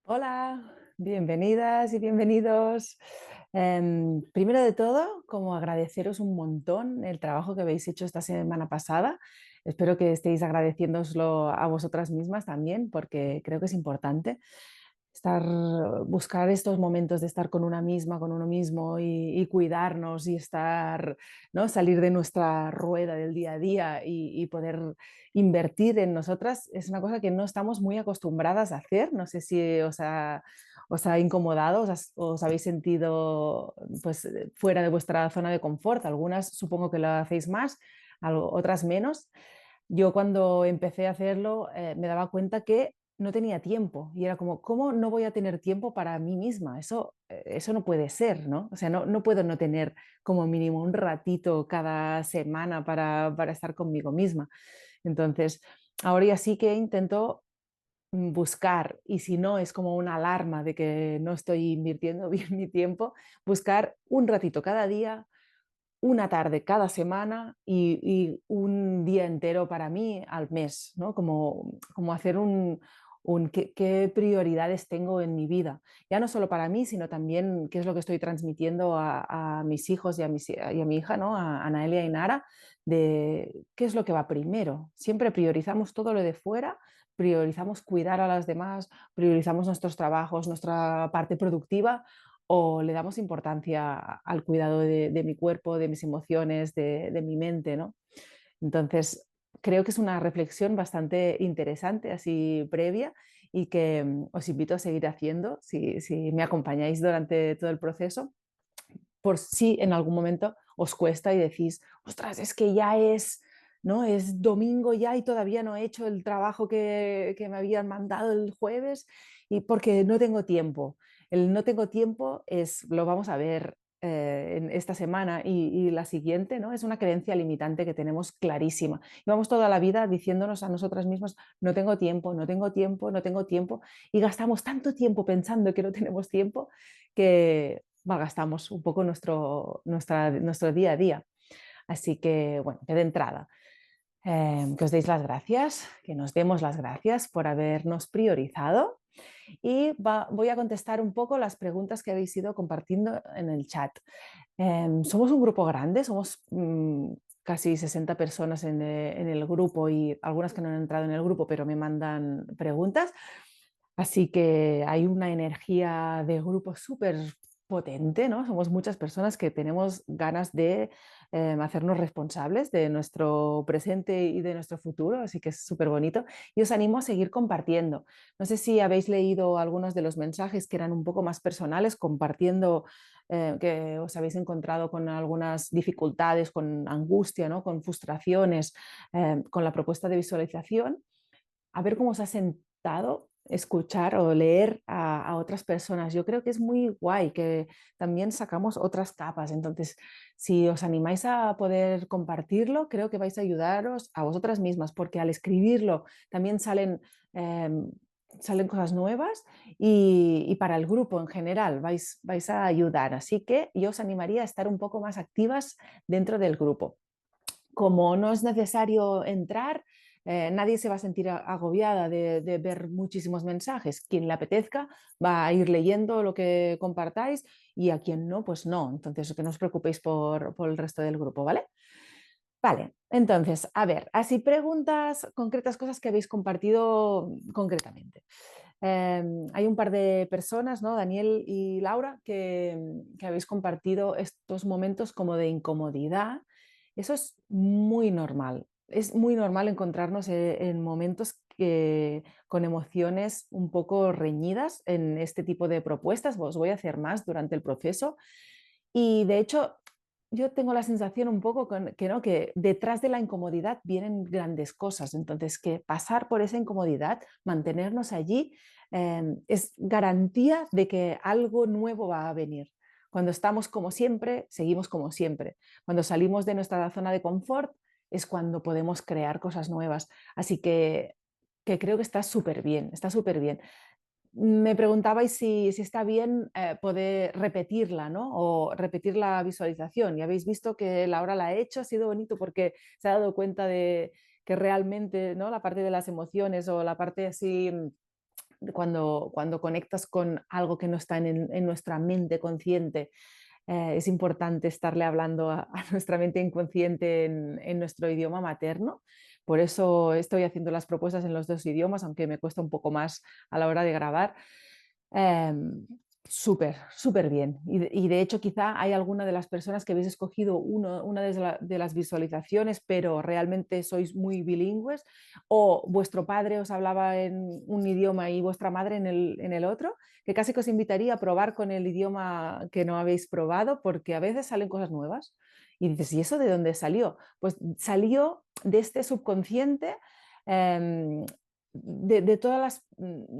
Hola, bienvenidas y bienvenidos. Primero de todo, como agradeceros un montón el trabajo que habéis hecho esta semana pasada. Espero que estéis agradeciéndoslo a vosotras mismas también, porque creo que es importante estar, buscar estos momentos de estar con una misma, con uno mismo y cuidarnos y estar, ¿no? Salir de nuestra rueda del día a día y poder invertir en nosotras es una cosa que no estamos muy acostumbradas a hacer. No sé si os ha incomodado, os habéis sentido pues, fuera de vuestra zona de confort. Algunas supongo que lo hacéis más, otras menos. Yo cuando empecé a hacerlo me daba cuenta que no tenía tiempo y era como, ¿cómo no voy a tener tiempo para mí misma? Eso no puede ser, ¿no? O sea, no puedo no tener como mínimo un ratito cada semana para estar conmigo misma. Entonces, ahora ya sí que intento buscar, y si no es como una alarma de que no estoy invirtiendo bien mi tiempo, buscar un ratito cada día, una tarde cada semana y un día entero para mí al mes, ¿no? Como hacer qué prioridades tengo en mi vida, ya no solo para mí, sino también qué es lo que estoy transmitiendo a mis hijos y a mi hija, ¿no? A Naelia y Nara, de qué es lo que va primero. Siempre priorizamos todo lo de fuera, priorizamos cuidar a las demás, priorizamos nuestros trabajos, nuestra parte productiva o le damos importancia al cuidado de mi cuerpo, de mis emociones, de mi mente, ¿no? Entonces, creo que es una reflexión bastante interesante, así previa, y que os invito a seguir haciendo si me acompañáis durante todo el proceso, por si en algún momento os cuesta y decís, ostras, es que ya es, ¿no? Es domingo ya y todavía no he hecho el trabajo que me habían mandado el jueves y porque no tengo tiempo. El no tengo tiempo lo vamos a ver en esta semana y la siguiente, ¿no? Es una creencia limitante que tenemos clarísima. Y vamos toda la vida diciéndonos a nosotras mismas, no tengo tiempo, no tengo tiempo, no tengo tiempo, y gastamos tanto tiempo pensando que no tenemos tiempo que malgastamos un poco nuestro día a día. Así que, bueno, que de entrada, que os deis las gracias, que nos demos las gracias por habernos priorizado y voy a contestar un poco las preguntas que habéis ido compartiendo en el chat. Somos un grupo grande, somos casi 60 personas en el grupo y algunas que no han entrado en el grupo, pero me mandan preguntas. Así que hay una energía de grupo súper potente, ¿no? Somos muchas personas que tenemos ganas de hacernos responsables de nuestro presente y de nuestro futuro, así que es súper bonito. Y os animo a seguir compartiendo. No sé si habéis leído algunos de los mensajes que eran un poco más personales, compartiendo que os habéis encontrado con algunas dificultades, con angustia, ¿no? Con frustraciones, con la propuesta de visualización, a ver cómo os ha sentado escuchar o leer a otras personas. Yo creo que es muy guay que también sacamos otras capas. Entonces, si os animáis a poder compartirlo, creo que vais a ayudaros a vosotras mismas, porque al escribirlo también eh, salen cosas nuevas y para el grupo en general vais a ayudar. Así que yo os animaría a estar un poco más activas dentro del grupo. Como no es necesario entrar, nadie se va a sentir agobiada de ver muchísimos mensajes. Quien le apetezca va a ir leyendo lo que compartáis y a quien no, pues no. Entonces, que no os preocupéis por el resto del grupo, ¿vale? Vale, entonces, a ver, así preguntas concretas, cosas que habéis compartido concretamente. Hay un par de personas, ¿no? Daniel y Laura, que habéis compartido estos momentos como de incomodidad. Eso es muy normal. Es muy normal encontrarnos en momentos con emociones un poco reñidas en este tipo de propuestas. Os voy a hacer más durante el proceso. Y de hecho, yo tengo la sensación un poco que, ¿no? Que detrás de la incomodidad vienen grandes cosas. Entonces, que pasar por esa incomodidad, mantenernos allí, es garantía de que algo nuevo va a venir. Cuando estamos como siempre, seguimos como siempre. Cuando salimos de nuestra zona de confort, es cuando podemos crear cosas nuevas. Así que creo que está súper bien, está súper bien. Me preguntabais si está bien poder repetirla, ¿no? O repetir la visualización. Y habéis visto que Laura la ha hecho, ha sido bonito porque se ha dado cuenta de que realmente, ¿no? La parte de las emociones o la parte así cuando conectas con algo que no está en nuestra mente consciente, es importante estarle hablando a nuestra mente inconsciente en nuestro idioma materno. Por eso estoy haciendo las propuestas en los dos idiomas, aunque me cuesta un poco más a la hora de grabar. Em, Súper, súper bien. Y de hecho, quizá hay alguna de las personas que habéis escogido una de las visualizaciones, pero realmente sois muy bilingües, o vuestro padre os hablaba en un idioma y vuestra madre en el otro, que casi que os invitaría a probar con el idioma que no habéis probado, porque a veces salen cosas nuevas. Y dices, ¿y eso de dónde salió? Pues salió de este subconsciente. em, de todas las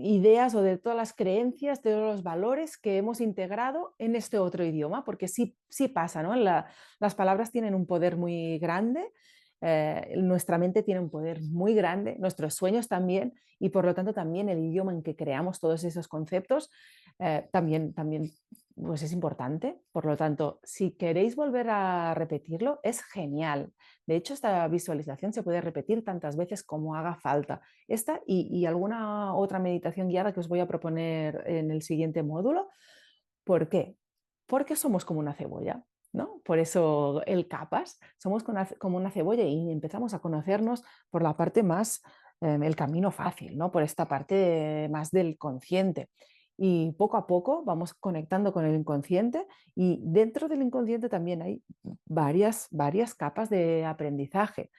ideas o de todas las creencias, de todos los valores que hemos integrado en este otro idioma, porque sí, sí pasa, ¿no? Las palabras tienen un poder muy grande, nuestra mente tiene un poder muy grande, nuestros sueños también, y por lo tanto también el idioma en que creamos todos esos conceptos también pues es importante. Por lo tanto, si queréis volver a repetirlo, es genial. De hecho, esta visualización se puede repetir tantas veces como haga falta. Esta y alguna otra meditación guiada que os voy a proponer en el siguiente módulo. ¿Por qué? Porque somos como una cebolla, ¿no? Por eso el capas, somos como una cebolla y empezamos a conocernos por la parte más, el camino fácil, ¿no? Por esta parte más del consciente. Y poco a poco vamos conectando con el inconsciente y dentro del inconsciente también hay varias capas de aprendizaje.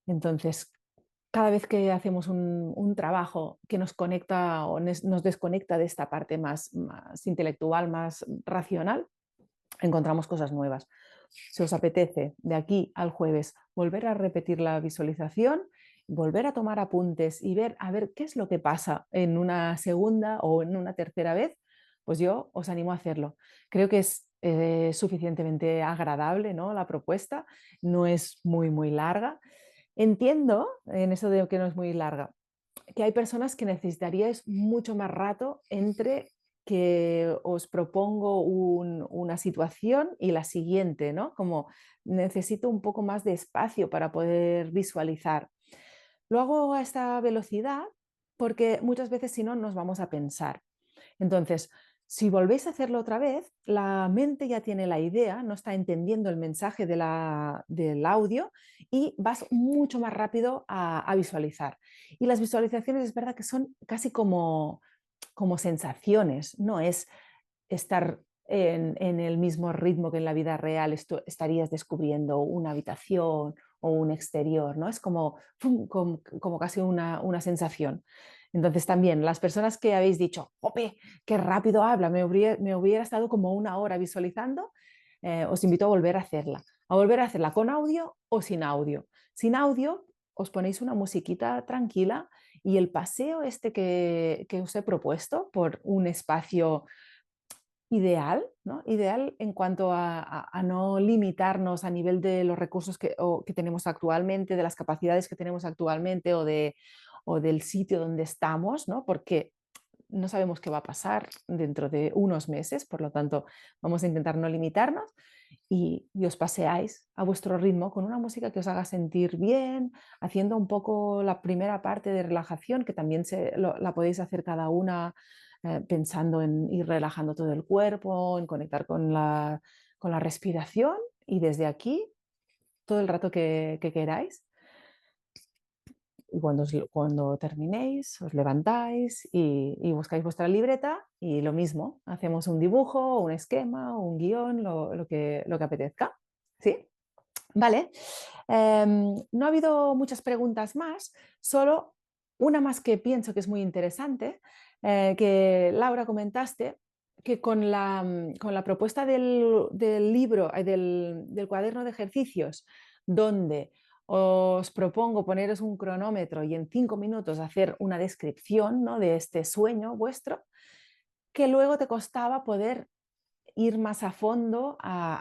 Entonces, cada vez que hacemos un trabajo que nos conecta o nos desconecta de esta parte más intelectual, más racional, encontramos cosas nuevas. Si os apetece de aquí al jueves volver a repetir la visualización, volver a tomar apuntes y ver a ver qué es lo que pasa en una segunda o en una tercera vez, pues yo os animo a hacerlo. Creo que es suficientemente agradable, ¿no? La propuesta no es muy larga. Entiendo en eso de que no es muy larga, que hay personas que necesitaríais mucho más rato entre que os propongo una situación y la siguiente, ¿no? Como necesito un poco más de espacio para poder visualizar. Lo hago a esta velocidad porque muchas veces si no nos vamos a pensar. Entonces, si volvéis a hacerlo otra vez, la mente ya tiene la idea, no está entendiendo el mensaje del audio y vas mucho más rápido a visualizar. Y las visualizaciones es verdad que son casi como sensaciones, no es estar en el mismo ritmo que en la vida real estarías descubriendo una habitación o un exterior, ¿no? Es como, ¡fum! Como casi una sensación. Entonces también las personas que habéis dicho, ¡ope! ¡Qué rápido habla! Me hubiera estado como una hora visualizando, os invito a volver a hacerla con audio o sin audio. Sin audio os ponéis una musiquita tranquila y el paseo este que os he propuesto por un espacio ideal, ¿no? Ideal en cuanto a no limitarnos a nivel de los recursos que tenemos actualmente, de las capacidades que tenemos actualmente o del sitio donde estamos, ¿no? Porque no sabemos qué va a pasar dentro de unos meses, por lo tanto vamos a intentar no limitarnos y os paseáis a vuestro ritmo con una música que os haga sentir bien, haciendo un poco la primera parte de relajación, que también la podéis hacer cada una pensando en ir relajando todo el cuerpo, en conectar con la respiración y desde aquí todo el rato que queráis. Y cuando terminéis, os levantáis y buscáis vuestra libreta y lo mismo, hacemos un dibujo, un esquema, un guión, lo que apetezca. ¿Sí? Vale. No ha habido muchas preguntas más, solo una más que pienso que es muy interesante, que Laura comentaste, que con la propuesta del libro, del cuaderno de ejercicios, donde os propongo poneros un cronómetro y en 5 minutos hacer una descripción, ¿no? De este sueño vuestro, que luego te costaba poder ir más a fondo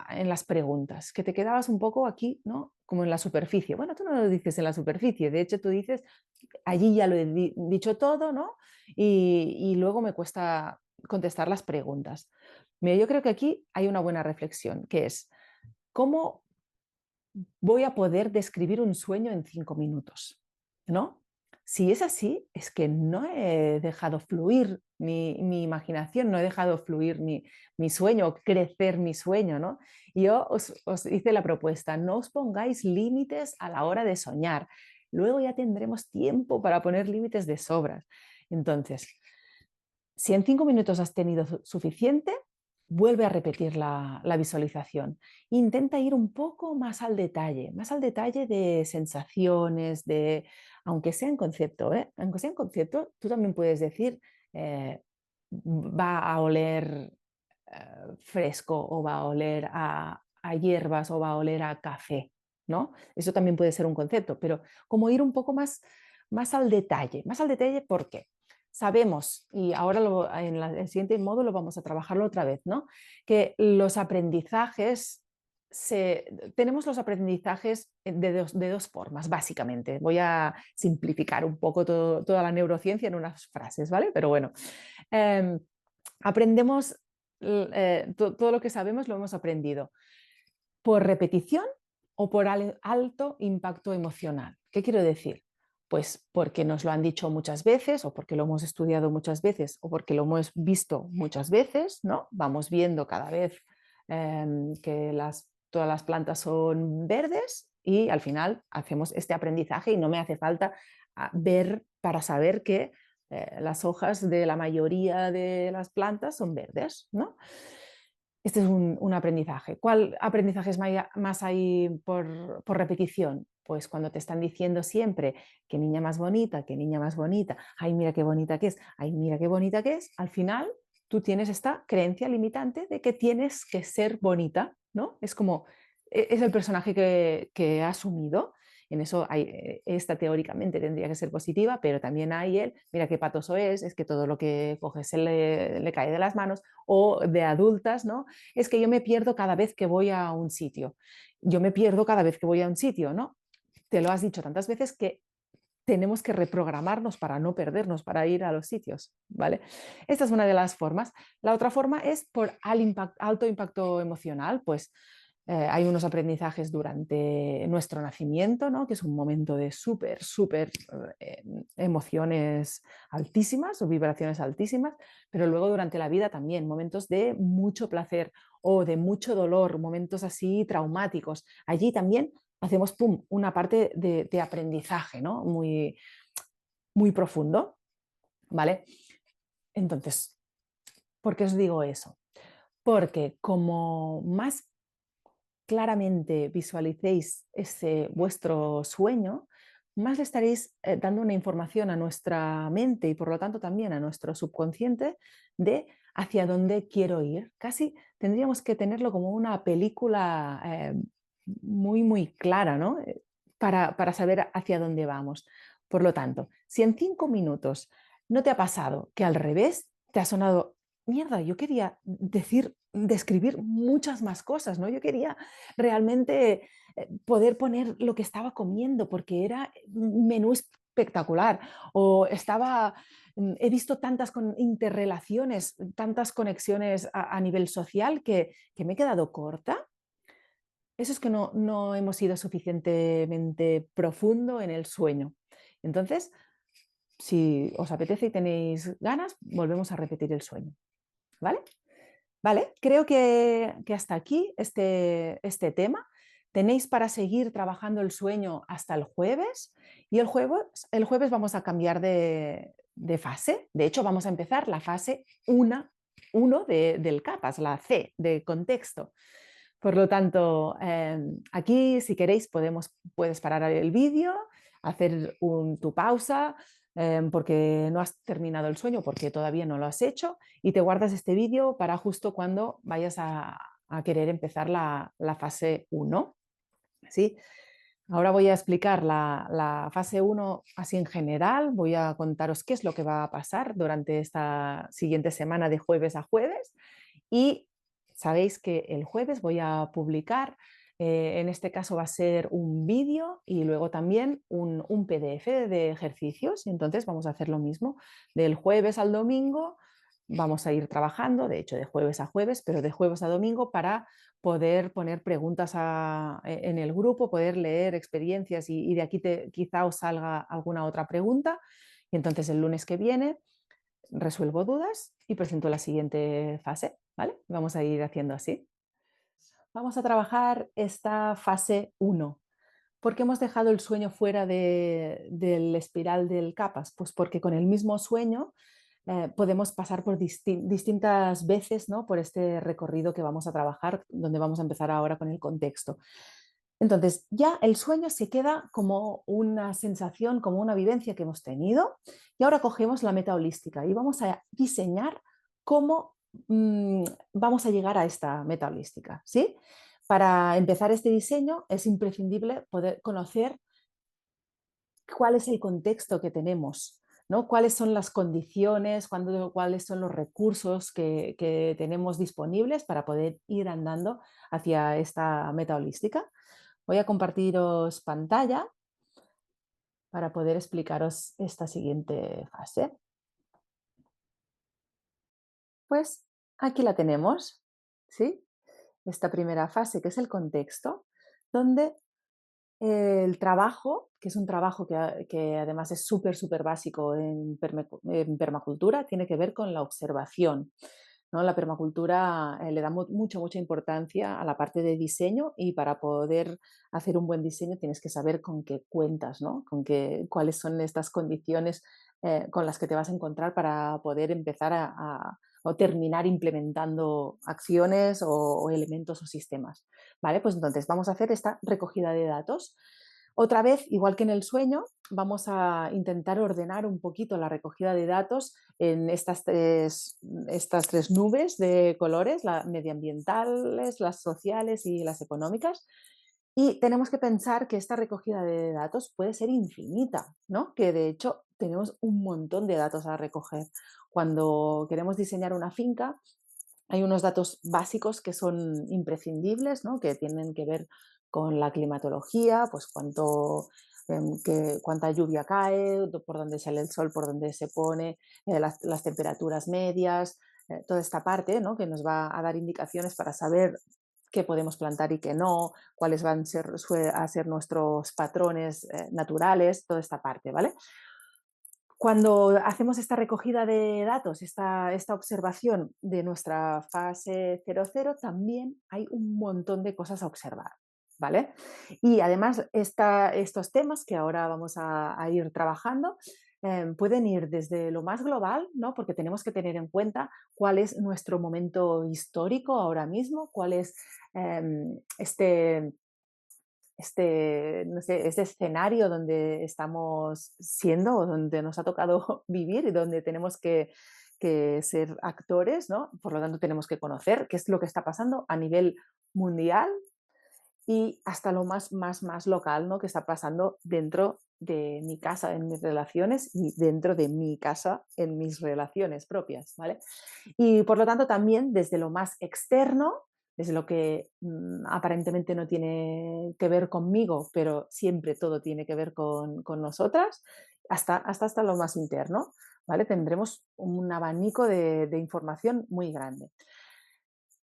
en las preguntas, que te quedabas un poco aquí, ¿no? Como en la superficie. Bueno, tú no lo dices en la superficie, de hecho tú dices, allí ya lo he dicho todo, ¿no? Y luego me cuesta contestar las preguntas. Mira, yo creo que aquí hay una buena reflexión, que es, ¿cómo voy a poder describir un sueño en 5 minutos? ¿No? Si es así, es que no he dejado fluir mi imaginación, no he dejado fluir mi sueño, crecer mi sueño, ¿no? Y yo os hice la propuesta, no os pongáis límites a la hora de soñar. Luego ya tendremos tiempo para poner límites de sobras. Entonces, si en 5 minutos has tenido suficiente, vuelve a repetir la visualización. Intenta ir un poco más al detalle de sensaciones, aunque sea en concepto, ¿eh? Aunque sea en concepto, tú también puedes decir, eh, va a oler fresco o va a oler a hierbas o va a oler a café, ¿no? Eso también puede ser un concepto, pero como ir un poco más al detalle, ¿por qué? Sabemos, y ahora el siguiente módulo vamos a trabajarlo otra vez, ¿no? Que los aprendizajes, tenemos los aprendizajes de dos formas, básicamente. Voy a simplificar un poco toda la neurociencia en unas frases, ¿vale? Pero bueno, eh, aprendemos, todo lo que sabemos lo hemos aprendido por repetición o por alto impacto emocional. ¿Qué quiero decir? Pues porque nos lo han dicho muchas veces o porque lo hemos estudiado muchas veces o porque lo hemos visto muchas veces, ¿no? Vamos viendo cada vez que todas las plantas son verdes y al final hacemos este aprendizaje y no me hace falta ver para saber que las hojas de la mayoría de las plantas son verdes, ¿no? Este es un aprendizaje. ¿Cuál aprendizaje más hay por repetición? Pues cuando te están diciendo siempre qué niña más bonita, qué niña más bonita, ay, mira qué bonita que es, ay, mira qué bonita que es, al final tú tienes esta creencia limitante de que tienes que ser bonita, ¿no? Es como, es el personaje que ha asumido. En eso esta teóricamente tendría que ser positiva, pero también hay el, mira qué patoso es que todo lo que coge le cae de las manos, o de adultas, ¿no? Es que yo me pierdo cada vez que voy a un sitio. Yo me pierdo cada vez que voy a un sitio, ¿no? Te lo has dicho tantas veces que tenemos que reprogramarnos para no perdernos, para ir a los sitios, ¿vale? Esta es una de las formas. La otra forma es por alto impacto emocional, pues hay unos aprendizajes durante nuestro nacimiento, ¿no? Que es un momento de súper emociones altísimas o vibraciones altísimas, pero luego durante la vida también momentos de mucho placer o de mucho dolor, momentos así traumáticos. Allí también hacemos pum, una parte de aprendizaje, ¿no? Muy profundo, ¿vale? Entonces, ¿por qué os digo eso? Porque como más claramente visualicéis ese vuestro sueño, más le estaréis dando una información a nuestra mente y por lo tanto también a nuestro subconsciente de hacia dónde quiero ir. Casi tendríamos que tenerlo como una película muy clara, ¿no? Para saber hacia dónde vamos. Por lo tanto, si en 5 minutos no te ha pasado que al revés te ha sonado, mierda, yo quería describir muchas más cosas, ¿no? Yo quería realmente poder poner lo que estaba comiendo porque era un menú espectacular o he visto tantas interrelaciones, tantas conexiones a nivel social que me he quedado corta. Eso es que no hemos sido suficientemente profundo en el sueño. Entonces, si os apetece y tenéis ganas, volvemos a repetir el sueño. ¿Vale? Vale, creo que hasta aquí este tema. Tenéis para seguir trabajando el sueño hasta el jueves y el jueves vamos a cambiar de fase. De hecho, vamos a empezar la fase 1 del CAPAS, la C de contexto. Por lo tanto, aquí si queréis puedes parar el vídeo, hacer tu pausa porque no has terminado el sueño, porque todavía no lo has hecho y te guardas este vídeo para justo cuando vayas a querer empezar la fase 1. ¿Sí? Ahora voy a explicar la fase 1 así en general, voy a contaros qué es lo que va a pasar durante esta siguiente semana de jueves a jueves y sabéis que el jueves voy a publicar, en este caso va a ser un vídeo y luego también un PDF de ejercicios y entonces vamos a hacer lo mismo del jueves al domingo. vamos a ir trabajando, de hecho, de jueves a jueves, pero de jueves a domingo para poder poner preguntas en el grupo, poder leer experiencias y de aquí quizá os salga alguna otra pregunta. Y entonces el lunes que viene resuelvo dudas y presento la siguiente fase, ¿vale? Vamos a ir haciendo así. Vamos a trabajar esta fase uno. ¿Por qué hemos dejado el sueño fuera del espiral del CAPAS? Pues porque con el mismo sueño podemos pasar por distintas veces, ¿no? Por este recorrido que vamos a trabajar, donde vamos a empezar ahora con el contexto. Entonces, ya el sueño se queda como una sensación, como una vivencia que hemos tenido, y ahora cogemos la meta holística y vamos a diseñar cómo vamos a llegar a esta meta holística, ¿sí? Para empezar este diseño es imprescindible poder conocer cuál es el contexto que tenemos, ¿no? Cuáles son las condiciones, cuáles son los recursos que tenemos disponibles para poder ir andando hacia esta meta holística. Voy a compartiros pantalla para poder explicaros esta siguiente fase. Pues aquí la tenemos, ¿sí? Esta primera fase que es el contexto, donde el trabajo, que es un trabajo que además es súper, súper básico en permacultura, tiene que ver con la observación, ¿no? La permacultura le da mucha importancia a la parte de diseño y para poder hacer un buen diseño tienes que saber con qué cuentas, ¿no? Cuáles son estas condiciones con las que te vas a encontrar para poder empezar o terminar implementando acciones o elementos o sistemas. ¿Vale? Pues entonces vamos a hacer esta recogida de datos. Otra vez, igual que en el sueño, vamos a intentar ordenar un poquito la recogida de datos en estas tres nubes de colores, las medioambientales, las sociales y las económicas. Y tenemos que pensar que esta recogida de datos puede ser infinita, ¿no? Que de hecho tenemos un montón de datos a recoger. Cuando queremos diseñar una finca, hay unos datos básicos que son imprescindibles, ¿no? Que tienen que ver con la climatología, pues cuánta lluvia cae, por dónde sale el sol, por dónde se pone, las temperaturas medias, toda esta parte, ¿no? Que nos va a dar indicaciones para saber qué podemos plantar y qué no, cuáles van a ser nuestros patrones naturales, toda esta parte, ¿vale? Cuando hacemos esta recogida de datos, esta observación de nuestra fase 00, también hay un montón de cosas a observar, ¿vale? Y además estos temas que ahora vamos a ir trabajando pueden ir desde lo más global, ¿no? Porque tenemos que tener en cuenta cuál es nuestro momento histórico ahora mismo, cuál es no sé, este escenario donde estamos siendo o donde nos ha tocado vivir y donde tenemos que ser actores, ¿no? Por lo tanto, tenemos que conocer qué es lo que está pasando a nivel mundial y hasta lo más local, ¿no? Que está pasando dentro de mi casa, en mis relaciones y dentro de mi casa, en mis relaciones propias, ¿vale? Y por lo tanto también desde lo más externo, desde lo que aparentemente no tiene que ver conmigo, pero siempre todo tiene que ver con nosotras, hasta lo más interno, ¿vale? Tendremos un abanico de información muy grande.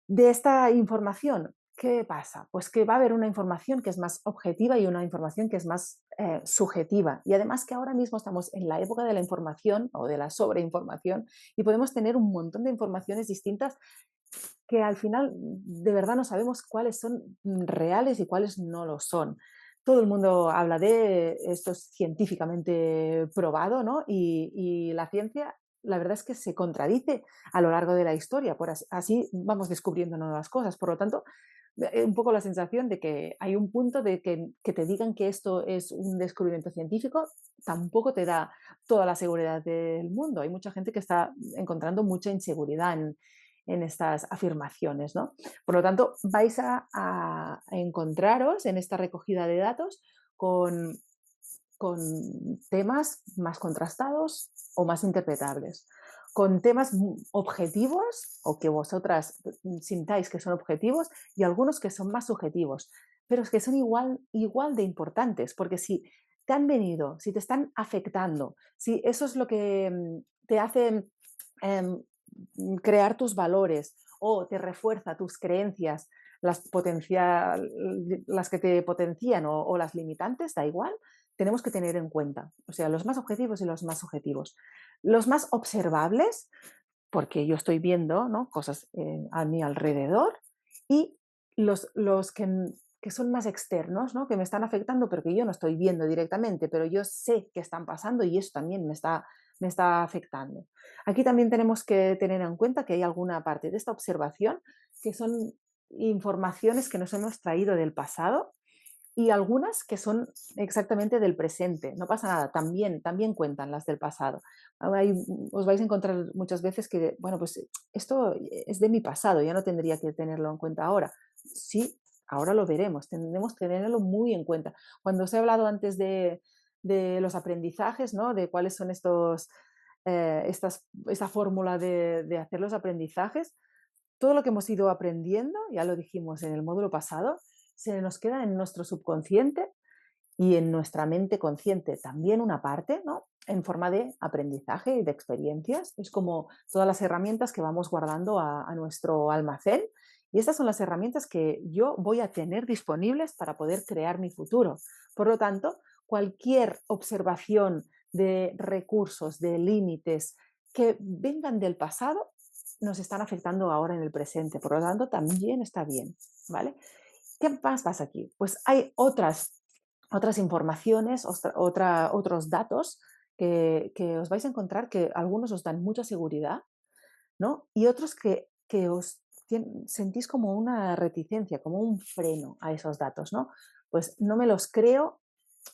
De esta información, ¿qué pasa? Pues que va a haber una información que es más objetiva y una información que es más subjetiva. Y además que ahora mismo estamos en la época de la información o de la sobreinformación y podemos tener un montón de informaciones distintas que al final de verdad no sabemos cuáles son reales y cuáles no lo son. Todo el mundo habla de esto es científicamente probado, ¿no? Y la ciencia, la verdad es que se contradice a lo largo de la historia, así vamos descubriendo nuevas cosas. Por lo tanto, un poco la sensación de que hay un punto de que te digan que esto es un descubrimiento científico, tampoco te da toda la seguridad del mundo. Hay mucha gente que está encontrando mucha inseguridad en estas afirmaciones, ¿no? Por lo tanto, vais a encontraros en esta recogida de datos con, con temas más contrastados o más interpretables, con temas objetivos o que vosotras sintáis que son objetivos y algunos que son más subjetivos, pero es que son igual de importantes, porque si te han venido, si te están afectando, si eso es lo que te hace crear tus valores o te refuerza tus creencias, las que te potencian o las limitantes, da igual, tenemos que tener en cuenta. O sea, los más objetivos y los más subjetivos. Los más observables, porque yo estoy viendo, ¿no?, cosas a mi alrededor, y los que son más externos, ¿no?, que me están afectando, pero que yo no estoy viendo directamente, pero yo sé que están pasando y eso también me está afectando. Aquí también tenemos que tener en cuenta que hay alguna parte de esta observación que son informaciones que nos hemos traído del pasado y algunas que son exactamente del presente. No pasa nada, también cuentan las del pasado. Os vais a encontrar muchas veces que, bueno, pues esto es de mi pasado, ya no tendría que tenerlo en cuenta ahora. Sí, ahora lo veremos, tendremos que tenerlo muy en cuenta. Cuando os he hablado antes de los aprendizajes, ¿no?, de cuáles son esta fórmula de hacer los aprendizajes, todo lo que hemos ido aprendiendo, ya lo dijimos en el módulo pasado, se nos queda en nuestro subconsciente y en nuestra mente consciente también una parte, ¿no?, en forma de aprendizaje y de experiencias. Es como todas las herramientas que vamos guardando a nuestro almacén y estas son las herramientas que yo voy a tener disponibles para poder crear mi futuro. Por lo tanto, cualquier observación de recursos, de límites que vengan del pasado, nos están afectando ahora en el presente. Por lo tanto, también está bien, ¿vale? ¿Qué más pasa aquí? Pues hay otras informaciones, otros datos que os vais a encontrar que algunos os dan mucha seguridad, ¿no? Y otros que sentís como una reticencia, como un freno a esos datos, ¿no? Pues no me los creo,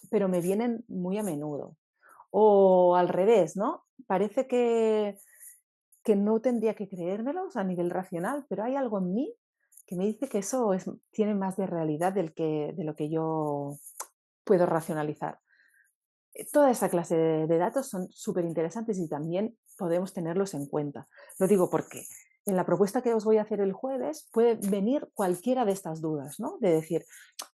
pero me vienen muy a menudo. O al revés, ¿no? Parece que no tendría que creérmelos a nivel racional, pero hay algo en mí que me dice que tiene más de realidad de lo que yo puedo racionalizar. Toda esa clase de datos son súper interesantes y también podemos tenerlos en cuenta. Lo digo porque en la propuesta que os voy a hacer el jueves puede venir cualquiera de estas dudas, ¿no? De decir,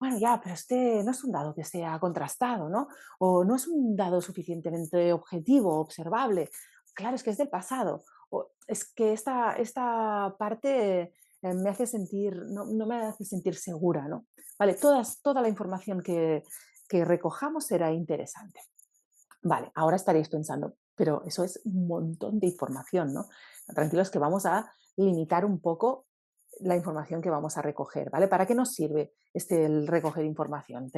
bueno, ya, pero este no es un dado que sea contrastado, ¿no? O no es un dado suficientemente objetivo, observable. Claro, es que es del pasado. O es que esta parte me hace sentir, no me hace sentir segura, ¿no? Vale, toda la información que recojamos será interesante. Vale, ahora estaréis pensando, pero eso es un montón de información, ¿no? Tranquilos que vamos a limitar un poco la información que vamos a recoger, ¿vale? ¿Para qué nos sirve el recoger información?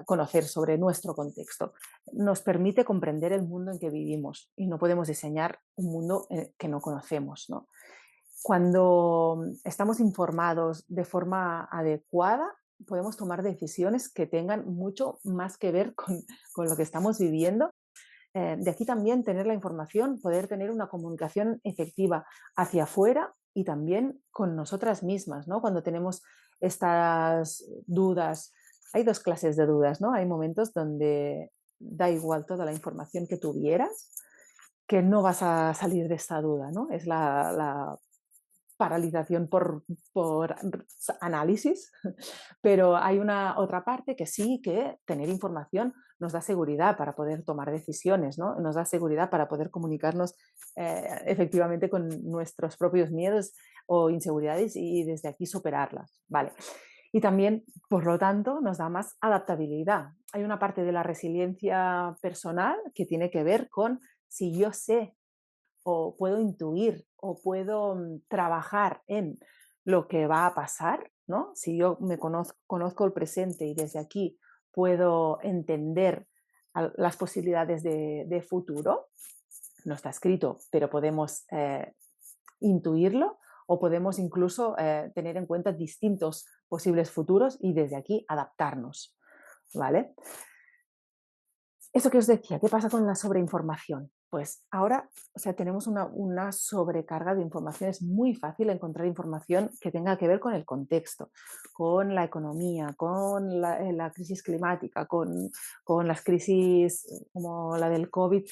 Conocer sobre nuestro contexto. Nos permite comprender el mundo en que vivimos y no podemos diseñar un mundo que no conocemos, ¿no? Cuando estamos informados de forma adecuada, podemos tomar decisiones que tengan mucho más que ver con lo que estamos viviendo. De aquí también tener la información, poder tener una comunicación efectiva hacia afuera y también con nosotras mismas, ¿no? Cuando tenemos estas dudas, hay dos clases de dudas, ¿no? Hay momentos donde da igual toda la información que tuvieras, que no vas a salir de esta duda, ¿no? Es la paralización por análisis, pero hay una otra parte que sí, que tener información nos da seguridad para poder tomar decisiones, ¿no? Nos da seguridad para poder comunicarnos efectivamente con nuestros propios miedos o inseguridades y desde aquí superarlas, ¿vale? Y también, por lo tanto, nos da más adaptabilidad. Hay una parte de la resiliencia personal que tiene que ver con si yo sé o puedo intuir o puedo trabajar en lo que va a pasar, ¿no? Si yo conozco el presente y desde aquí puedo entender las posibilidades de futuro, no está escrito, pero podemos intuirlo o podemos incluso tener en cuenta distintos posibles futuros y desde aquí adaptarnos, ¿vale? Eso que os decía, ¿qué pasa con la sobreinformación? Pues ahora, o sea, tenemos una sobrecarga de información. Es muy fácil encontrar información que tenga que ver con el contexto, con la economía, con la crisis climática, con las crisis como la del COVID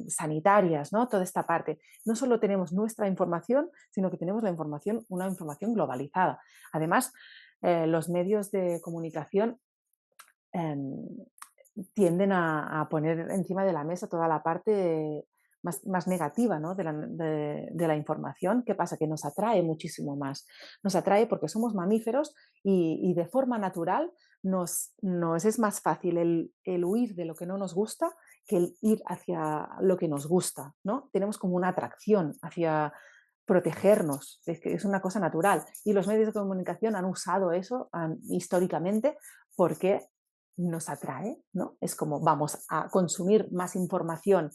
sanitarias, ¿no? Toda esta parte. No solo tenemos nuestra información, sino que tenemos una información globalizada. Además, los medios de comunicación em, tienden a poner encima de la mesa toda la parte más negativa, ¿no? De la información. ¿Qué pasa? Que nos atrae muchísimo más. Nos atrae porque somos mamíferos y de forma natural nos es más fácil el huir de lo que no nos gusta que el ir hacia lo que nos gusta, ¿no? Tenemos como una atracción hacia protegernos, es que es una cosa natural. Y los medios de comunicación han usado eso históricamente porque nos atrae, ¿no? Es como vamos a consumir más información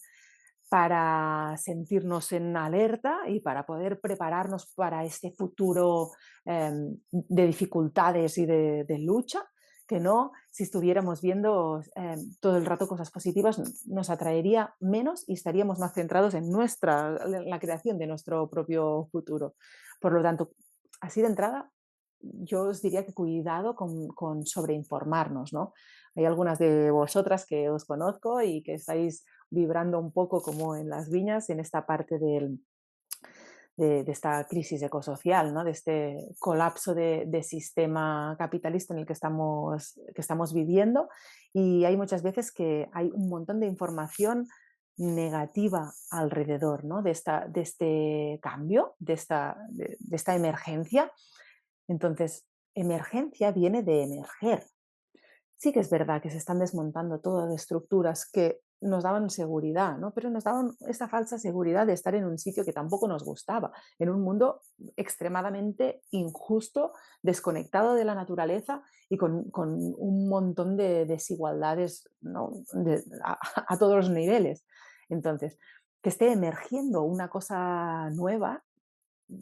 para sentirnos en alerta y para poder prepararnos para este futuro de dificultades y de lucha, que no si estuviéramos viendo todo el rato cosas positivas, nos atraería menos y estaríamos más centrados en la creación de nuestro propio futuro. Por lo tanto, así de entrada, yo os diría que cuidado con sobreinformarnos, ¿no? Hay algunas de vosotras que os conozco y que estáis vibrando un poco como en las viñas en esta parte de esta crisis ecosocial, ¿no? De este colapso de sistema capitalista en el que estamos viviendo. Y hay muchas veces que hay un montón de información negativa alrededor, ¿no? De este cambio, de esta emergencia. Entonces, emergencia viene de emerger. Sí que es verdad que se están desmontando todas las estructuras que nos daban seguridad, ¿no? Pero nos daban esta falsa seguridad de estar en un sitio que tampoco nos gustaba, en un mundo extremadamente injusto, desconectado de la naturaleza y con un montón de desigualdades, ¿no? A todos los niveles. Entonces, que esté emergiendo una cosa nueva,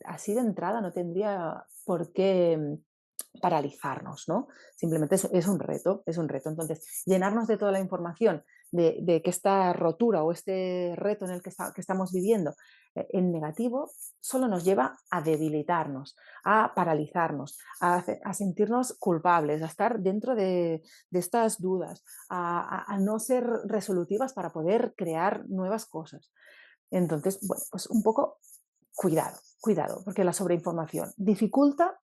así de entrada no tendría por qué paralizarnos, ¿no? Simplemente es un reto, es un reto. Entonces, llenarnos de toda la información de que esta rotura o este reto en el que estamos viviendo en negativo solo nos lleva a debilitarnos, a paralizarnos, a sentirnos culpables, a estar dentro de estas dudas, a no ser resolutivas para poder crear nuevas cosas. Entonces, bueno, pues un poco cuidado, cuidado, porque la sobreinformación dificulta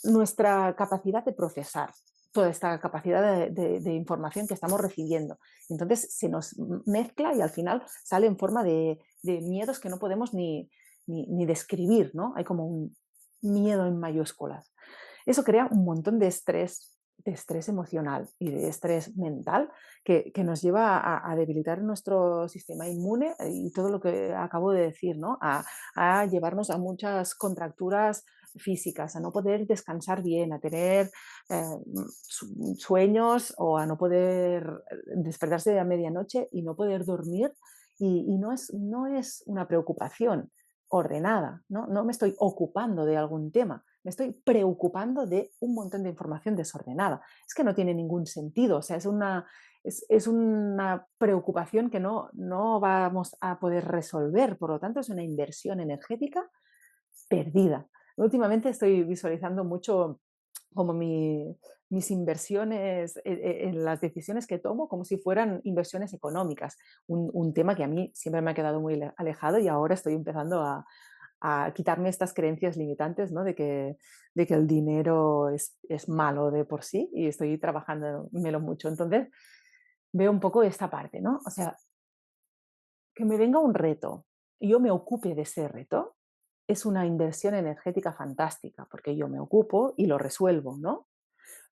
nuestra capacidad de procesar toda esta capacidad de información que estamos recibiendo. Entonces se nos mezcla y al final sale en forma de miedos que no podemos ni describir, ¿no? Hay como un miedo en mayúsculas. Eso crea un montón de estrés emocional y de estrés mental que nos lleva a debilitar nuestro sistema inmune y todo lo que acabo de decir, ¿no? A llevarnos a muchas contracturas físicas, a no poder descansar bien, a tener sueños o a no poder despertarse a medianoche y no poder dormir. Y no es una preocupación ordenada, ¿no? No me estoy ocupando de algún tema, me estoy preocupando de un montón de información desordenada. Es que no tiene ningún sentido, o sea, es una preocupación que no vamos a poder resolver, por lo tanto es una inversión energética perdida. Últimamente estoy visualizando mucho como mis inversiones en las decisiones que tomo como si fueran inversiones económicas, un tema que a mí siempre me ha quedado muy alejado y ahora estoy empezando a quitarme estas creencias limitantes, ¿no? De que el dinero es malo de por sí y estoy trabajándomelo mucho. Entonces veo un poco esta parte, ¿no? O sea, que me venga un reto y yo me ocupe de ese reto, es una inversión energética fantástica, porque yo me ocupo y lo resuelvo, ¿no?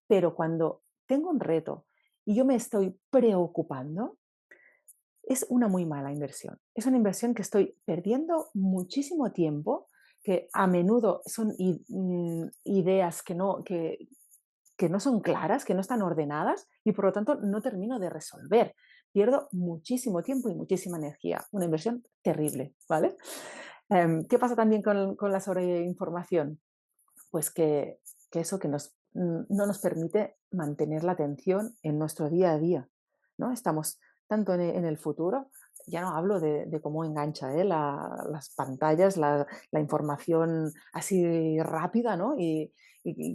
Pero cuando tengo un reto y yo me estoy preocupando, es una muy mala inversión. Es una inversión que estoy perdiendo muchísimo tiempo, que a menudo son ideas que no son claras, que no están ordenadas y por lo tanto no termino de resolver. Pierdo muchísimo tiempo y muchísima energía. Una inversión terrible, ¿vale? ¿Qué pasa también con la sobreinformación? Pues que eso que no nos permite mantener la atención en nuestro día a día, ¿no? Estamos tanto en el futuro, ya no hablo de cómo engancha las pantallas, la información así rápida, ¿no? Y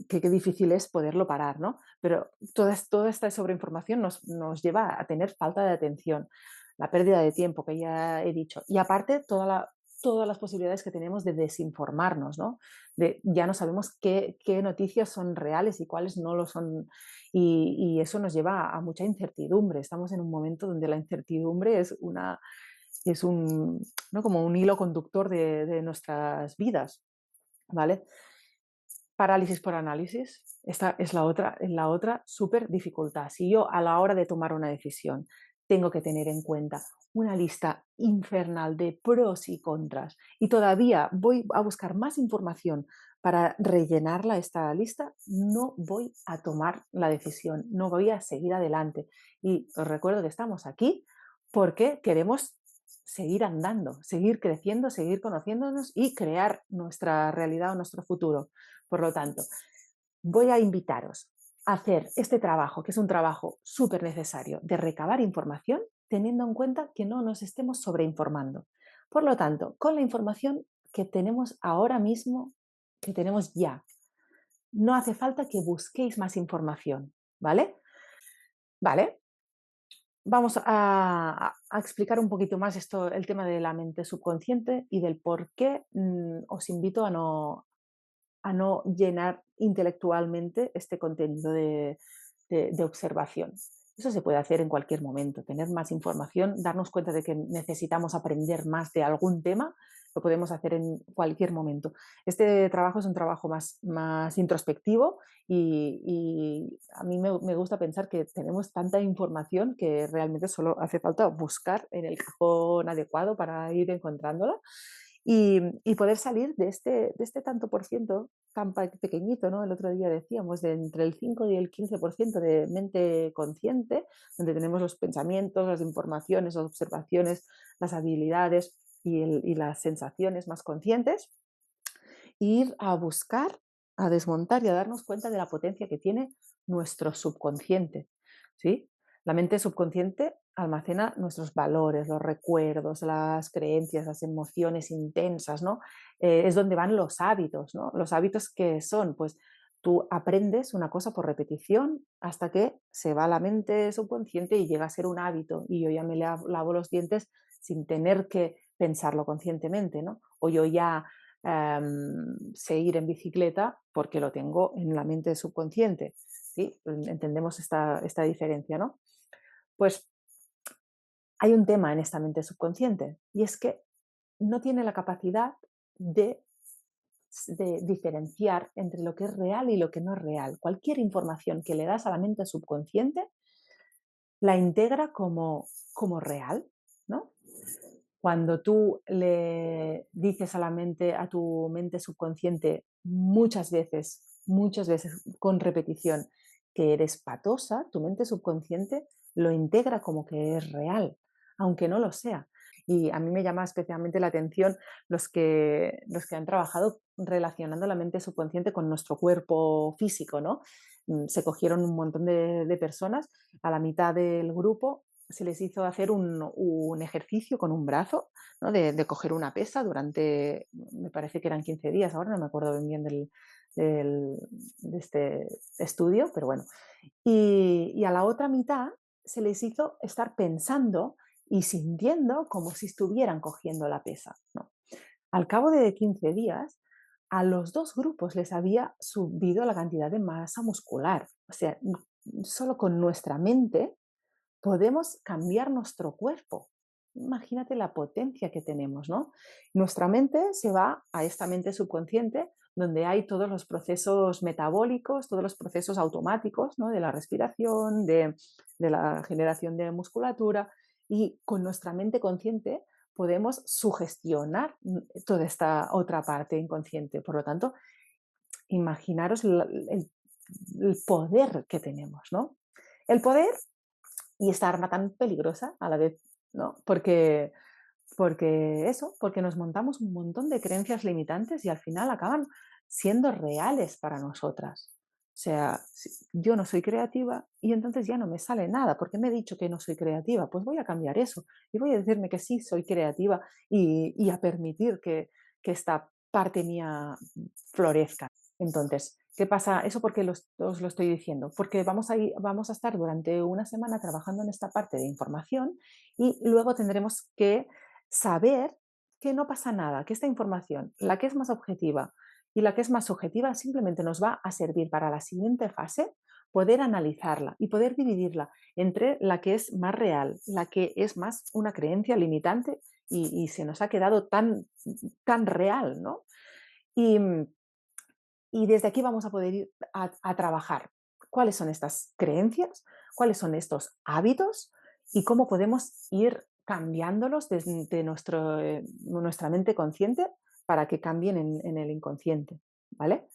qué difícil es poderlo parar, ¿no? Pero toda esta sobreinformación nos lleva a tener falta de atención, la pérdida de tiempo que ya he dicho, y aparte todas las posibilidades que tenemos de desinformarnos, ¿no? Ya no sabemos qué noticias son reales y cuáles no lo son. Y eso nos lleva a mucha incertidumbre. Estamos en un momento donde la incertidumbre es es un, ¿no? como un hilo conductor de nuestras vidas, ¿vale? Parálisis por análisis. Esta es la otra súper dificultad. Si yo a la hora de tomar una decisión tengo que tener en cuenta una lista infernal de pros y contras y todavía voy a buscar más información para rellenarla esta lista, no voy a tomar la decisión, no voy a seguir adelante. Y os recuerdo que estamos aquí porque queremos seguir andando, seguir creciendo, seguir conociéndonos y crear nuestra realidad o nuestro futuro. Por lo tanto, voy a invitaros a hacer este trabajo, que es un trabajo súper necesario, de recabar información, teniendo en cuenta que no nos estemos sobreinformando. Por lo tanto, con la información que tenemos ahora mismo, que tenemos ya, no hace falta que busquéis más información, ¿vale? Vale, vamos a explicar un poquito más esto, el tema de la mente subconsciente y del por qué os invito a no llenar intelectualmente este contenido de observación. Eso se puede hacer en cualquier momento, tener más información, darnos cuenta de que necesitamos aprender más de algún tema, lo podemos hacer en cualquier momento. Este trabajo es un trabajo más introspectivo y a mí me gusta pensar que tenemos tanta información que realmente solo hace falta buscar en el cajón adecuado para ir encontrándola y poder salir de este tanto por ciento tan pequeñito, ¿no? El otro día decíamos, de entre el 5 y el 15% de mente consciente, donde tenemos los pensamientos, las informaciones, las observaciones, las habilidades y las sensaciones más conscientes, e ir a buscar, a desmontar y a darnos cuenta de la potencia que tiene nuestro subconsciente, ¿sí? La mente subconsciente almacena nuestros valores, los recuerdos, las creencias, las emociones intensas, ¿no? Es donde van los hábitos, ¿no? Los hábitos que son, pues tú aprendes una cosa por repetición hasta que se va a la mente subconsciente y llega a ser un hábito y yo ya me lavo los dientes sin tener que pensarlo conscientemente, ¿no? O yo ya seguir en bicicleta porque lo tengo en la mente subconsciente. ¿Sí? Entendemos esta diferencia, ¿no? Pues hay un tema en esta mente subconsciente y es que no tiene la capacidad de, de diferenciar entre lo que es real y lo que no es real. Cualquier información que le das a la mente subconsciente la integra como real, ¿no? Cuando tú le dices a la mente, a tu mente subconsciente muchas veces con repetición, que eres patosa, tu mente subconsciente lo integra como que es real, aunque no lo sea. Y a mí me llama especialmente la atención los que han trabajado relacionando la mente subconsciente con nuestro cuerpo físico, ¿no? Se cogieron un montón de personas, a la mitad del grupo se les hizo hacer un ejercicio con un brazo, ¿no? De coger una pesa durante, me parece que eran 15 días, ahora no me acuerdo bien, de este estudio, pero bueno. Y a la otra mitad se les hizo estar pensando y sintiendo como si estuvieran cogiendo la pesa, ¿no? Al cabo de 15 días, a los dos grupos les había subido la cantidad de masa muscular. O sea, solo con nuestra mente podemos cambiar nuestro cuerpo. Imagínate la potencia que tenemos, ¿no? Nuestra mente se va a esta mente subconsciente donde hay todos los procesos metabólicos, todos los procesos automáticos, ¿no? De la respiración, de la generación de musculatura y con nuestra mente consciente podemos sugestionar toda esta otra parte inconsciente. Por lo tanto, imaginaros el poder que tenemos, ¿no? El poder y esta arma tan peligrosa a la vez, ¿no? Porque nos montamos un montón de creencias limitantes y al final acaban siendo reales para nosotras. O sea, yo no soy creativa y entonces ya no me sale nada porque me he dicho que no soy creativa. Pues voy a cambiar eso y voy a decirme que sí soy creativa y a permitir que esta parte mía florezca. Entonces, ¿qué pasa? ¿Eso por qué os lo estoy diciendo? Porque vamos a estar durante una semana trabajando en esta parte de información y luego tendremos que saber que no pasa nada, que esta información, la que es más objetiva y la que es más subjetiva, simplemente nos va a servir para la siguiente fase poder analizarla y poder dividirla entre la que es más real, la que es más una creencia limitante y se nos ha quedado tan real, ¿no? Y, y desde aquí vamos a poder ir a trabajar cuáles son estas creencias, cuáles son estos hábitos y cómo podemos ir cambiándolos desde nuestra mente consciente para que cambien en el inconsciente, ¿vale?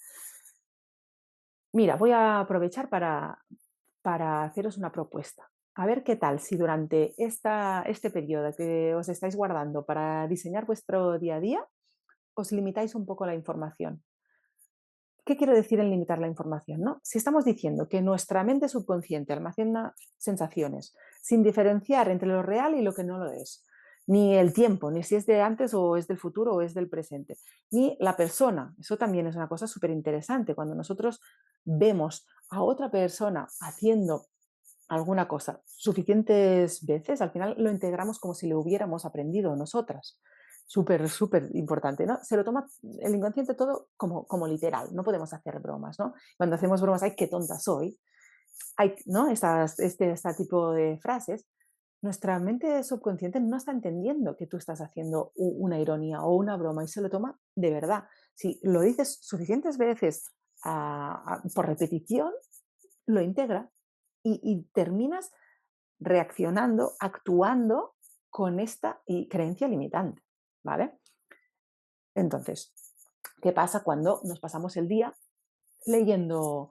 Mira, voy a aprovechar para haceros una propuesta. A ver qué tal si durante este periodo que os estáis guardando para diseñar vuestro día a día, os limitáis un poco la información. ¿Qué quiero decir en limitar la información? ¿No? Si estamos diciendo que nuestra mente subconsciente almacena sensaciones sin diferenciar entre lo real y lo que no lo es, ni el tiempo, ni si es de antes o es del futuro o es del presente, ni la persona, eso también es una cosa súper interesante, cuando nosotros vemos a otra persona haciendo alguna cosa suficientes veces, al final lo integramos como si lo hubiéramos aprendido nosotras. Súper, súper importante, ¿no? Se lo toma el inconsciente todo como literal, no podemos hacer bromas, ¿no? Cuando hacemos bromas, ¡ay, qué tonta soy! Hay, ¿no? Este tipo de frases, nuestra mente subconsciente no está entendiendo que tú estás haciendo una ironía o una broma y se lo toma de verdad. Si lo dices suficientes veces por repetición, lo integra y terminas reaccionando, actuando con esta creencia limitante, ¿vale? Entonces, ¿qué pasa cuando nos pasamos el día leyendo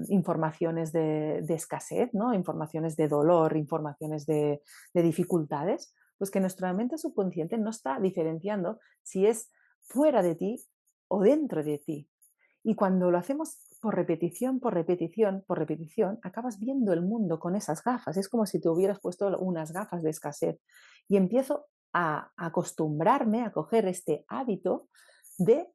informaciones de escasez, ¿no? Informaciones de dolor, informaciones de dificultades? Pues que nuestra mente subconsciente no está diferenciando si es fuera de ti o dentro de ti. Y cuando lo hacemos por repetición, por repetición, por repetición, acabas viendo el mundo con esas gafas. Es como si te hubieras puesto unas gafas de escasez. Y empiezo a acostumbrarme a coger este hábito de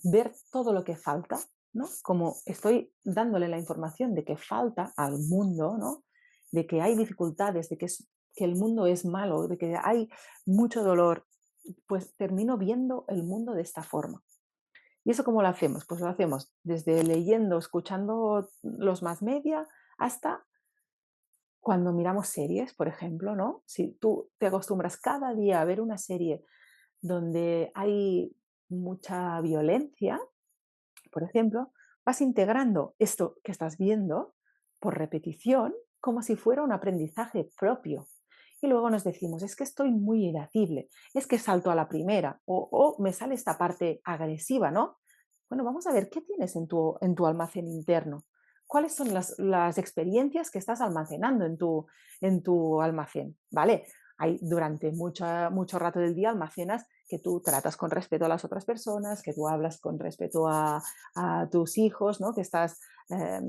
ver todo lo que falta, ¿no? Como estoy dándole la información de que falta al mundo, ¿no? De que hay dificultades, que el mundo es malo, de que hay mucho dolor, pues termino viendo el mundo de esta forma. ¿Y eso cómo lo hacemos? Pues lo hacemos desde leyendo, escuchando los más media, hasta cuando miramos series, por ejemplo, ¿no? Si tú te acostumbras cada día a ver una serie donde hay mucha violencia, por ejemplo, vas integrando esto que estás viendo por repetición como si fuera un aprendizaje propio. Y luego nos decimos, es que estoy muy irascible, es que salto a la primera o me sale esta parte agresiva, ¿no? Bueno, vamos a ver qué tienes en tu almacén interno. ¿Cuáles son las experiencias que estás almacenando en tu almacén? ¿Vale? Hay, durante mucho rato del día almacenas que tú tratas con respeto a las otras personas, que tú hablas con respeto a tus hijos, ¿no? Que estás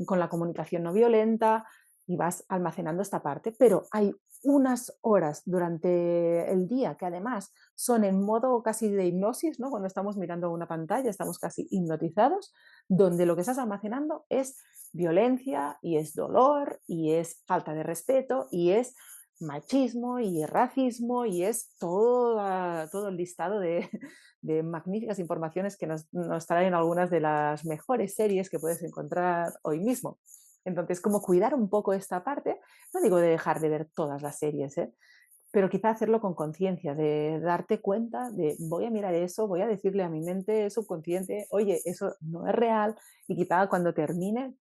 con la comunicación no violenta y vas almacenando esta parte, pero hay unas horas durante el día que además son en modo casi de hipnosis, ¿no? Cuando estamos mirando una pantalla, estamos casi hipnotizados, donde lo que estás almacenando es violencia y es dolor y es falta de respeto y es machismo y racismo y es todo el listado de magníficas informaciones que nos traen algunas de las mejores series que puedes encontrar hoy mismo. Entonces, como cuidar un poco esta parte, no digo de dejar de ver todas las series, ¿eh? Pero quizá hacerlo con conciencia, de darte cuenta de voy a mirar eso, voy a decirle a mi mente subconsciente, oye, eso no es real, y quizá cuando termine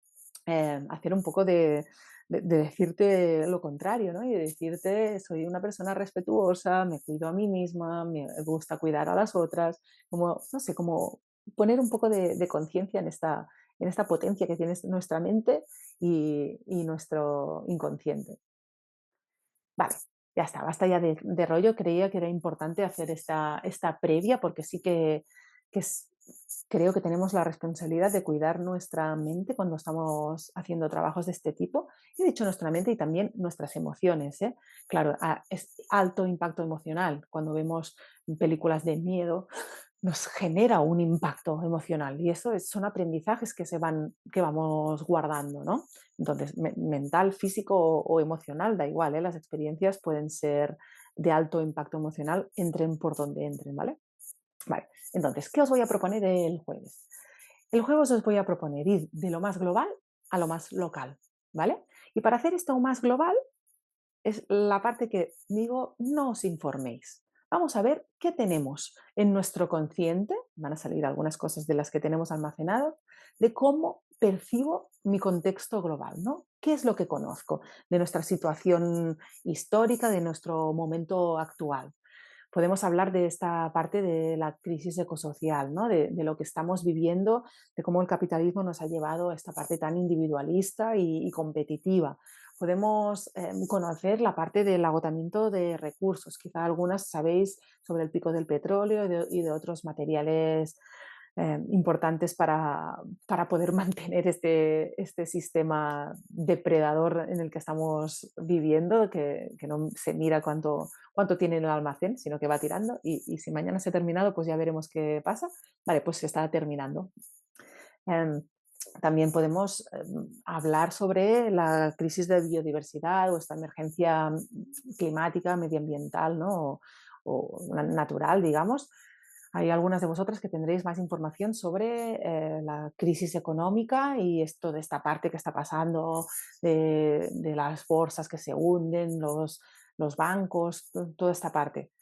hacer un poco de decirte lo contrario, ¿no? Y de decirte, soy una persona respetuosa, me cuido a mí misma, me gusta cuidar a las otras, como, no sé, como poner un poco de conciencia en esta potencia que tiene nuestra mente y nuestro inconsciente. Vale, ya está, basta ya de rollo. Creía que era importante hacer esta previa porque sí que creo que tenemos la responsabilidad de cuidar nuestra mente cuando estamos haciendo trabajos de este tipo. Y de hecho nuestra mente y también nuestras emociones, ¿eh? Claro, es alto impacto emocional cuando vemos películas de miedo nos genera un impacto emocional y eso son aprendizajes que vamos guardando, ¿no? Entonces, mental, físico o emocional, da igual, ¿eh? Las experiencias pueden ser de alto impacto emocional, entren por donde entren, ¿vale? Vale, entonces, ¿qué os voy a proponer el jueves? El jueves os voy a proponer ir de lo más global a lo más local, ¿vale? Y para hacer esto más global, es la parte que digo, no os informéis, vamos a ver qué tenemos en nuestro consciente, van a salir algunas cosas de las que tenemos almacenado, de cómo percibo mi contexto global, ¿no? ¿Qué es lo que conozco de nuestra situación histórica, de nuestro momento actual? Podemos hablar de esta parte de la crisis ecosocial, ¿no? De lo que estamos viviendo, de cómo el capitalismo nos ha llevado a esta parte tan individualista y competitiva. Podemos conocer la parte del agotamiento de recursos. Quizá algunas sabéis sobre el pico del petróleo y de otros materiales importantes para poder mantener este sistema depredador en el que estamos viviendo, que no se mira cuánto tiene en el almacén, sino que va tirando y si mañana se ha terminado, pues ya veremos qué pasa. Vale, pues se está terminando. Em, También podemos hablar sobre la crisis de biodiversidad o esta emergencia climática, medioambiental, ¿no? o natural, digamos. Hay algunas de vosotras que tendréis más información sobre la crisis económica y esto de esta parte que está pasando, de las bolsas que se hunden, los bancos, toda esta parte.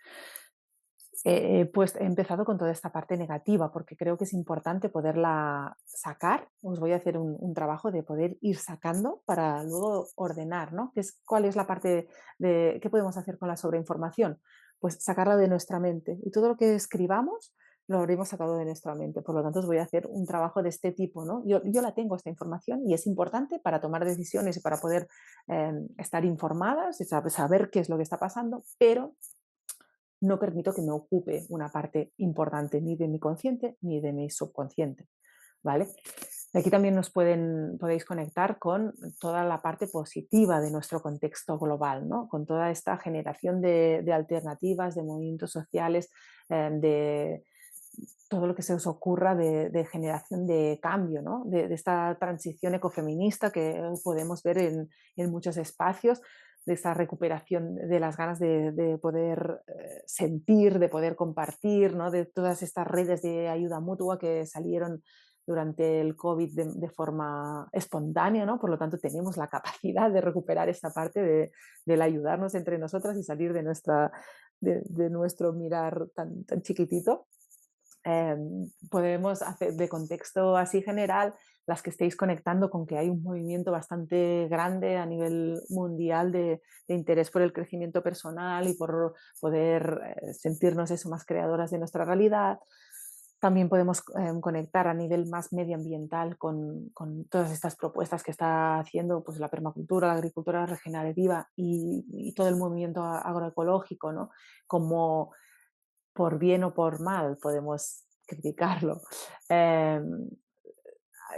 Pues he empezado con toda esta parte negativa porque creo que es importante poderla sacar. Os voy a hacer un trabajo de poder ir sacando para luego ordenar, ¿no? ¿Cuál es la parte de qué podemos hacer con la sobreinformación? Pues sacarla de nuestra mente. Y todo lo que escribamos lo habremos sacado de nuestra mente. Por lo tanto, os voy a hacer un trabajo de este tipo, ¿no? Yo la tengo, esta información, y es importante para tomar decisiones y para poder estar informadas y saber qué es lo que está pasando, pero no permito que me ocupe una parte importante ni de mi consciente ni de mi subconsciente, ¿vale? Aquí también podéis conectar con toda la parte positiva de nuestro contexto global, ¿no? Con toda esta generación de alternativas, de movimientos sociales, de todo lo que se os ocurra de generación de cambio, ¿no? De esta transición ecofeminista que podemos ver en muchos espacios, de esta recuperación de las ganas de poder sentir, de poder compartir, ¿no? De todas estas redes de ayuda mutua que salieron durante el COVID de forma espontánea, ¿no? Por lo tanto, tenemos la capacidad de recuperar esta parte del ayudarnos entre nosotras y salir de nuestro mirar tan chiquitito. Podemos hacer de contexto así general, las que estéis conectando con que hay un movimiento bastante grande a nivel mundial de interés por el crecimiento personal y por poder sentirnos eso más creadoras de nuestra realidad. También podemos conectar a nivel más medioambiental con todas estas propuestas que está haciendo pues, la permacultura, la agricultura regenerativa y todo el movimiento agroecológico, ¿no? Como por bien o por mal, podemos criticarlo. Eh,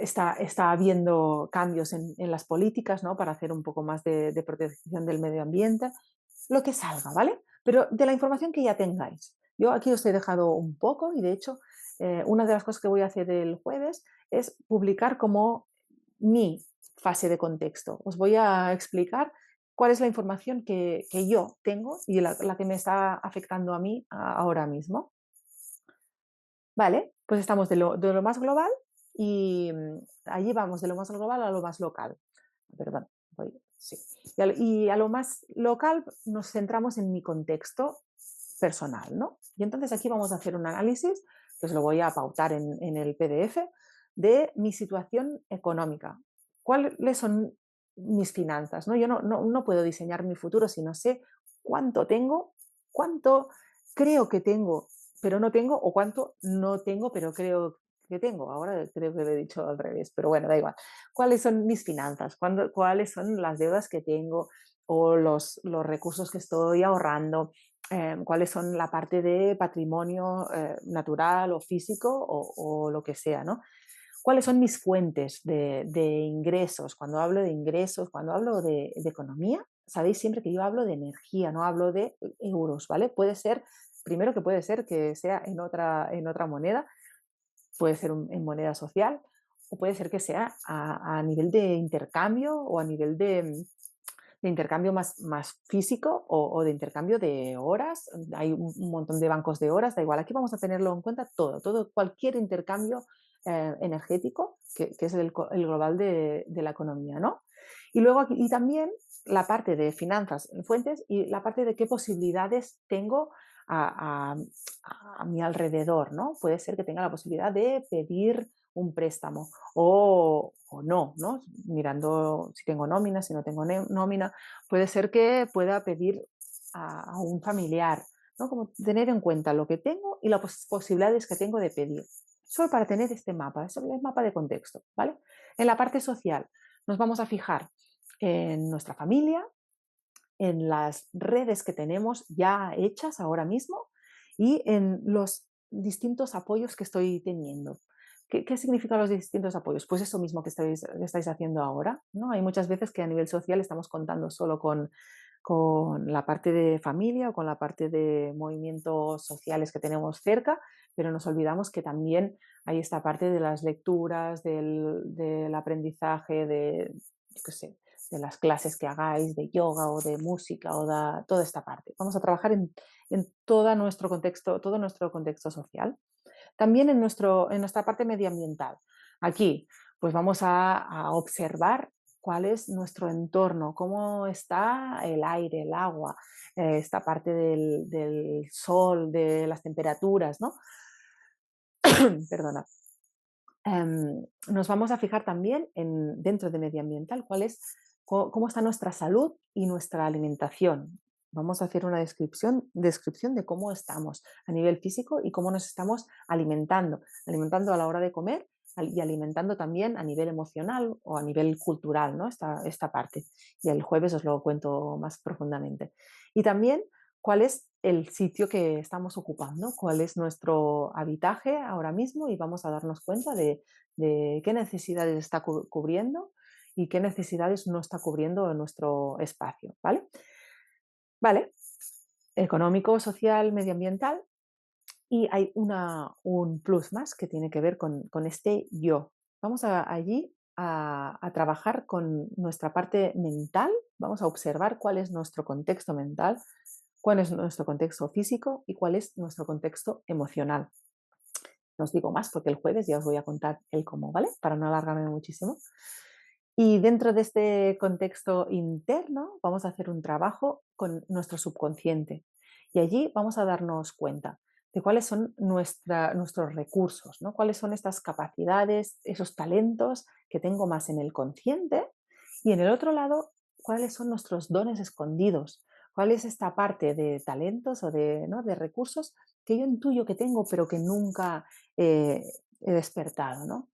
está habiendo cambios en las políticas, ¿no? Para hacer un poco más de protección del medio ambiente, lo que salga, ¿vale? Pero de la información que ya tengáis. Yo aquí os he dejado un poco y de hecho una de las cosas que voy a hacer el jueves es publicar como mi fase de contexto. Os voy a explicar cuál es la información que yo tengo y la que me está afectando a mí ahora mismo. Vale, pues estamos de lo más global y allí vamos de lo más global a lo más local. Perdón, sí. Y a lo más local nos centramos en mi contexto personal, ¿no? Y entonces aquí vamos a hacer un análisis, que os lo voy a pautar en el PDF, de mi situación económica. ¿Cuáles son mis finanzas? ¿No? Yo no puedo diseñar mi futuro si no sé cuánto tengo, cuánto creo que tengo, pero no tengo, o cuánto no tengo, pero creo que tengo. Ahora creo que lo he dicho al revés, pero bueno, da igual. ¿Cuáles son mis finanzas? ¿Cuáles son las deudas que tengo o los recursos que estoy ahorrando? Cuáles son la parte de patrimonio natural o físico o lo que sea, ¿no? ¿Cuáles son mis fuentes de ingresos? Cuando hablo de ingresos, cuando hablo de economía, sabéis siempre que yo hablo de energía, no hablo de euros, ¿vale? Puede ser, primero que puede ser que sea en otra moneda, puede ser en moneda social, o puede ser que sea a nivel de intercambio o a nivel de intercambio más físico o de intercambio de horas. Hay un montón de bancos de horas, da igual. Aquí vamos a tenerlo en cuenta cualquier intercambio energético, que es el global de la economía, ¿no? Y luego aquí, y también la parte de finanzas, fuentes y la parte de qué posibilidades tengo a, a- a mi alrededor, ¿no? Puede ser que tenga la posibilidad de pedir un préstamo o no, ¿no? Mirando si tengo nómina, si no tengo nómina, puede ser que pueda pedir a un familiar, ¿no? Como tener en cuenta lo que tengo y las posibilidades que tengo de pedir. Solo para tener este mapa, es el mapa de contexto, ¿vale? En la parte social nos vamos a fijar en nuestra familia, en las redes que tenemos ya hechas ahora mismo y en los distintos apoyos que estoy teniendo. ¿Qué significan los distintos apoyos? Pues eso mismo que estáis haciendo ahora, ¿no? Hay muchas veces que a nivel social estamos contando solo con la parte de familia o con la parte de movimientos sociales que tenemos cerca, pero nos olvidamos que también hay esta parte de las lecturas, del aprendizaje, yo qué sé, de las clases que hagáis de yoga o de música o de toda esta parte. Vamos a trabajar en todo nuestro contexto social. También en nuestra parte medioambiental. Aquí, pues vamos a observar cuál es nuestro entorno, cómo está el aire, el agua, esta parte del sol, de las temperaturas, ¿no? Perdona. Nos vamos a fijar también dentro de medioambiental cómo está nuestra salud y nuestra alimentación. Vamos a hacer una descripción de cómo estamos a nivel físico y cómo nos estamos alimentando a la hora de comer y alimentando también a nivel emocional o a nivel cultural, ¿no? Esta parte. Y el jueves os lo cuento más profundamente. Y también cuál es el sitio que estamos ocupando, cuál es nuestro habitaje ahora mismo y vamos a darnos cuenta de qué necesidades está cubriendo y qué necesidades no está cubriendo en nuestro espacio, ¿vale? Vale, económico, social, medioambiental y hay un plus más que tiene que ver con este yo. Vamos allí a trabajar con nuestra parte mental, vamos a observar cuál es nuestro contexto mental, cuál es nuestro contexto físico y cuál es nuestro contexto emocional. No os digo más porque el jueves ya os voy a contar el cómo, ¿vale? Para no alargarme muchísimo. Y dentro de este contexto interno vamos a hacer un trabajo con nuestro subconsciente y allí vamos a darnos cuenta de cuáles son nuestros recursos, ¿no? Cuáles son estas capacidades, esos talentos que tengo más en el consciente y en el otro lado, cuáles son nuestros dones escondidos, cuál es esta parte de talentos o ¿no? de recursos que yo intuyo que tengo pero que nunca eh, he despertado, ¿no?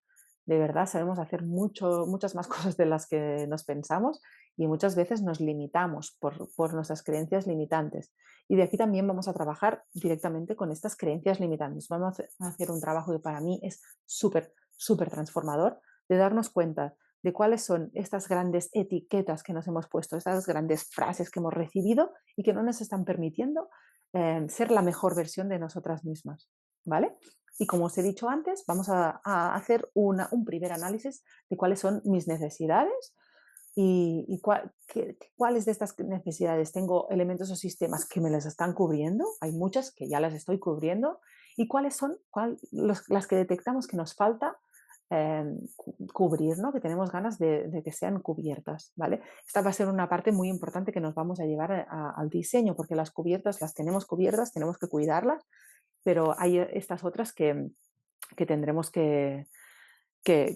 De verdad sabemos hacer muchas más cosas de las que nos pensamos y muchas veces nos limitamos por nuestras creencias limitantes. Y de aquí también vamos a trabajar directamente con estas creencias limitantes. Vamos a hacer un trabajo que para mí es súper, súper transformador, de darnos cuenta de cuáles son estas grandes etiquetas que nos hemos puesto, estas grandes frases que hemos recibido y que no nos están permitiendo ser la mejor versión de nosotras mismas. ¿Vale? Y como os he dicho antes, vamos a hacer un primer análisis de cuáles son mis necesidades y cuáles de estas necesidades tengo elementos o sistemas que me las están cubriendo. Hay muchas que ya las estoy cubriendo. Y cuáles son las que detectamos que nos falta cubrir, ¿no? Que tenemos ganas de que sean cubiertas. ¿Vale? Esta va a ser una parte muy importante que nos vamos a llevar al diseño, porque las cubiertas las tenemos cubiertas, tenemos que cuidarlas, pero hay estas otras que tendremos que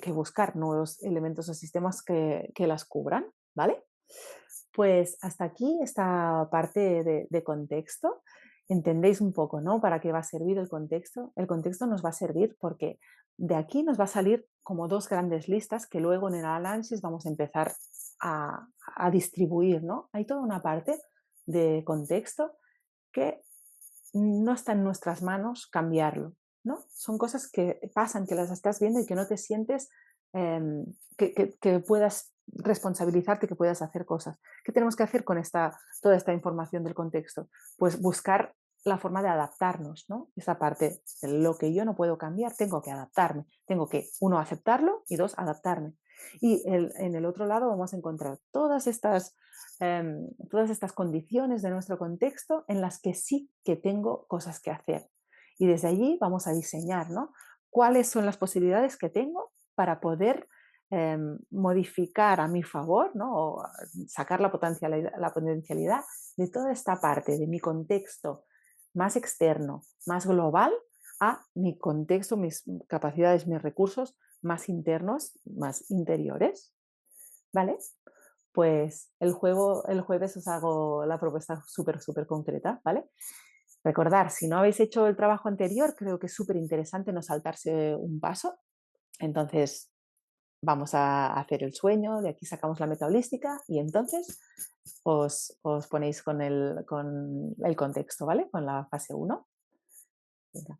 buscar nuevos elementos o sistemas que las cubran, ¿vale? Pues hasta aquí esta parte de contexto. Entendéis un poco, ¿no? ¿Para qué va a servir el contexto? El contexto nos va a servir porque de aquí nos va a salir como dos grandes listas que luego en el análisis vamos a empezar a distribuir, ¿no? Hay toda una parte de contexto que no está en nuestras manos cambiarlo, ¿no? Son cosas que pasan, que las estás viendo y que no te sientes que puedas responsabilizarte, que puedas hacer cosas. ¿Qué tenemos que hacer con toda esta información del contexto? Pues buscar la forma de adaptarnos, ¿no? Esa parte, de lo que yo no puedo cambiar, tengo que adaptarme. Tengo que, uno, aceptarlo y dos, adaptarme. Y en el otro lado vamos a encontrar todas estas condiciones de nuestro contexto en las que sí que tengo cosas que hacer. Y desde allí vamos a diseñar, ¿no? ¿Cuáles son las posibilidades que tengo para poder modificar a mi favor, ¿no? O sacar la potencialidad de toda esta parte de mi contexto más externo, más global, a mi contexto, mis capacidades, mis recursos más internos, más interiores. ¿Vale? Pues el jueves os hago la propuesta súper, súper concreta, ¿vale? Recordar, si no habéis hecho el trabajo anterior, creo que es súper interesante no saltarse un paso. Entonces, vamos a hacer el sueño, de aquí sacamos la meta holística y entonces os ponéis con el contexto, ¿vale? Con la fase 1. Venga.